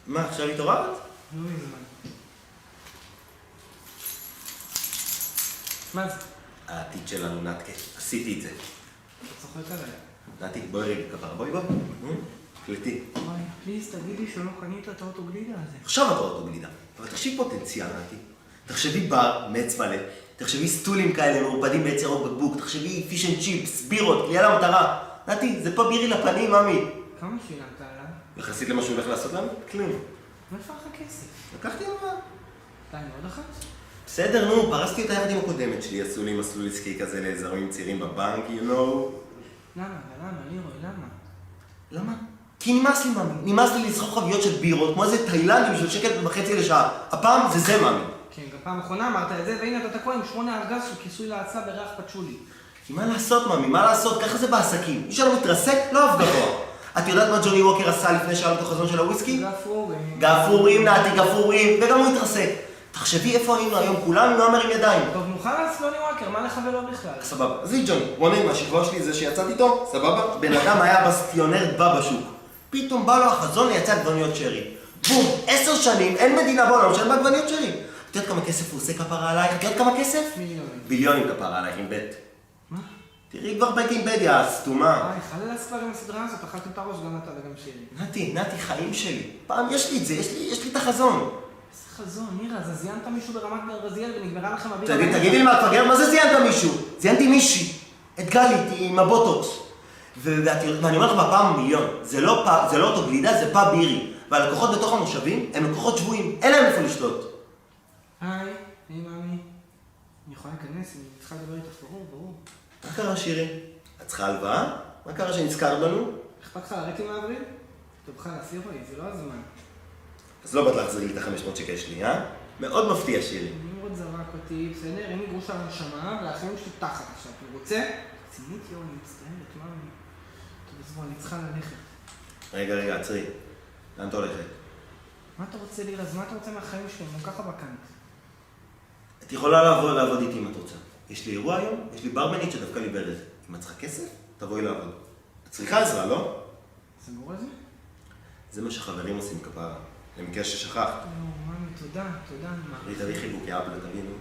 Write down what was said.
מה, עכשיו התעוררת? לא מזמן. מה זה? העתיד שלנו, נתקה. עשיתי את זה. אתה צוחק עליי. נתי, בואי רגע כפרה, בואי. קלטי. וואי, פליז, תגיד לי שלא קנית את האוטוגלידה הזה. עכשיו את רואה גלידה. אבל תחשבי פוטנציאל, נתי. תחשבי בר, מעץ מלא. תחשבי סטולים כאלה מעורפדים בעץ ירוק בקבוק. תחשבי פיש אנד צ'יפס, בירות, קליעה למטרה. נתי, זה פה בירי לפנים, ממי. כמה שילמת עליו? יחסית למה שהוא הולך לעשות לנו? כלום. מאיפה לך כסף? לקחתי הלוואה. די, עוד אחת? בסדר, נו, פרסתי אותה יחד עם הקודמת שלי, עשו לי מסלול עסקי כזה לאזרעים צעירים בבנק, you know. למה, לירוי, למה? למה? כי נמאס לי, ממי. נמאס לי לסחור חביות של בירות, כמו איזה תאילנדי בשביל שקל וחצי לשעה. הפעם זה, ממי. כן, גם פעם אחרונה אמרת את זה, והנה אתה תקוע עם 8 ארגז של כיסוי להצלה בריח פצ'ולי. כי מה לעשות, ממי? מה לעשות? ככה זה בעסקים. מי שלא מתרסק, לא אף גבוה. את יודעת מה ג'וני ווקר עשה לפני שהיה לו את החזון של הוויסקי? גפרורים. גפרורים, נתי, גפרורים, וגם הוא התרסק. תחשבי איפה היינו היום, כולנו לא מרים ידיים. טוב, נוכל לעשות ג'וני ווקר, מה לך ולא בכלל? סבבה, אז היא ג'וני, רונן מהשכבה שלי זה שיצאתי איתו, סבבה? בן אדם היה בסטיונר בא בשוק. פתאום בא לו החזון לייצא עגבניות שרי. בום, 10 שנים, אין מדינה בעולם שאין בה עגבניות שרי. את יודעת כמה כסף הוא עושה כפרה עלייך? את יודעת כמה כסף? מיליונים. ביליונים כפרה עלייך עם בית. מה? תראי כבר בקינג בד, יא סתומה. חלל כבר עם הסדרה הזאת, אכלתם את הראש גם אתה וגם שירי. נתי, חיים שלי. פעם יש לי את זה, יש לי את החזון. איזה חזון, נירה, אז זיינת מישהו ברמת רזיאל ונגמרה לכם אוויר... תגידי לי מה, תפגר, מה זה זיינת מישהו? זיינתי מישהי. את גלית עם הבוטוקס. ואני אומר לך בפעם המיליון, זה לא אותו גלידה, זה פאב בירי. והלקוחות בתוך המושבים הם לקוחות שבויים, אין להם איפה לשתות. היי, מאמי. אני יכולה להיכנס, אני צריכה לדבר איתך, ברור. מה קרה, שירי? את צריכה הלוואה? מה קרה שנזכרת בנו? אכפת לך לרדת עם האוויר? טוב, חלאס, ירוי, זה לא הזמן. אז לא באת להחזיר לי את ה-500 שקל שלי, אה? מאוד מפתיע, שירי. נמרוד זרק אותי, בסדר, אין לי גרוש על הנשמה, והחיים שלי תחת עכשיו. אתה רוצה? רצינית, יואו, אני מצטערת, מה אני... טוב, אז בוא, אני צריכה ללכת. רגע, עצרי. לאן אתה הולכת? מה אתה רוצה, לירה? אז מה אתה רוצה מהחיים שלי? הם גם ככה בקנט. את יכולה לעבוד איתי אם את רוצה. יש לי אירוע היום, יש לי ברמנית שדווקא לי ברז. אם את צריכה כסף, תבואי לעבוד. את צריכה עזרה, לא? זה מורה זה? זה מה שחברים עושים כפרה. למקרה ששכחת. מאמי, תודה, אני מעריך. תביא חיבוק, יא אבלה, תבינו.